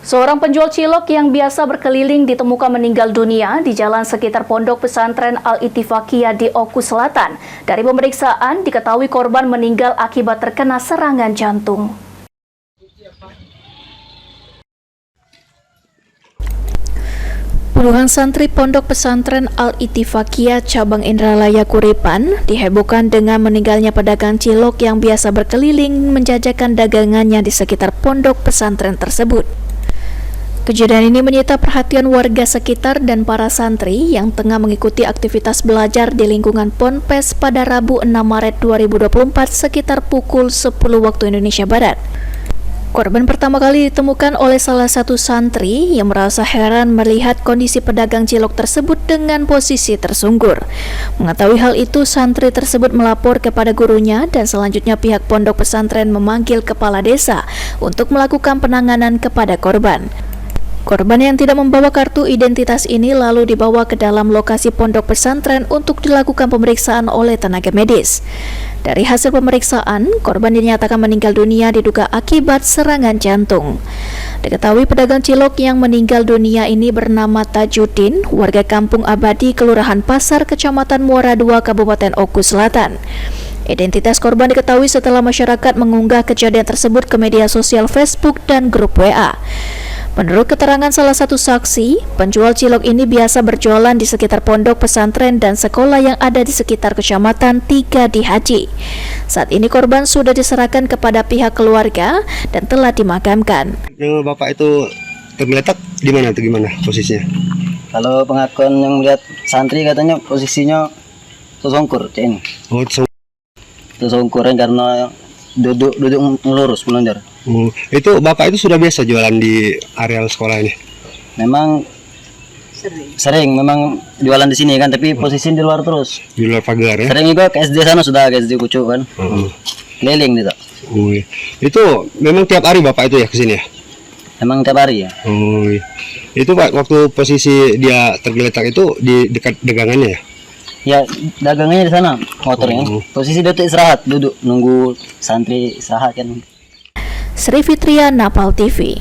Seorang penjual cilok yang biasa berkeliling ditemukan meninggal dunia di jalan sekitar Pondok Pesantren Al-Ittifaqiyah di Oku Selatan. Dari pemeriksaan, diketahui korban meninggal akibat terkena serangan jantung. Puluhan santri Pondok Pesantren Al-Ittifaqiyah cabang Indralaya Kuripan dihebohkan dengan meninggalnya pedagang cilok yang biasa berkeliling menjajakan dagangannya di sekitar pondok pesantren tersebut. Kejadian ini menyita perhatian warga sekitar dan para santri yang tengah mengikuti aktivitas belajar di lingkungan Ponpes pada Rabu 6 Maret 2024 sekitar pukul 10 waktu Indonesia Barat. Korban pertama kali ditemukan oleh salah satu santri yang merasa heran melihat kondisi pedagang cilok tersebut dengan posisi tersungkur. Mengetahui hal itu, santri tersebut melapor kepada gurunya dan selanjutnya pihak pondok pesantren memanggil kepala desa untuk melakukan penanganan kepada korban. Korban yang tidak membawa kartu identitas ini lalu dibawa ke dalam lokasi pondok pesantren untuk dilakukan pemeriksaan oleh tenaga medis. Dari hasil pemeriksaan, korban dinyatakan meninggal dunia diduga akibat serangan jantung. Diketahui pedagang cilok yang meninggal dunia ini bernama Tajuddin, warga Kampung Abadi, Kelurahan Pasar, Kecamatan Muara II, Kabupaten Oku Selatan. Identitas korban diketahui setelah masyarakat mengunggah kejadian tersebut ke media sosial Facebook dan grup WA. Menurut keterangan salah satu saksi, penjual cilok ini biasa berjualan di sekitar pondok pesantren dan sekolah yang ada di sekitar Kecamatan 3 di Haji. Saat ini korban sudah diserahkan kepada pihak keluarga dan telah dimakamkan. Yang bapak itu tergeletak di mana atau gimana posisinya? Kalau pengakuan yang melihat santri katanya posisinya tersungkur, ini. Oh, Tersungkuran karena duduk melurus melonjak. Itu bapak itu sudah biasa jualan di areal sekolah ini? Memang sering memang jualan di sini kan, tapi posisi di luar terus. Di luar pagar ya? Sering juga ke SD sana, sudah ke SD Kucuk kan. Keliling gitu. Itu memang tiap hari bapak itu ya ke sini ya? Memang tiap hari ya. Itu Pak, waktu posisi dia tergeletak itu di dekat dagangannya ya? Ya, dagangannya di sana, motornya. Posisi dia tuh istirahat, duduk nunggu santri istirahat kan. Sri Fitria, Napal TV.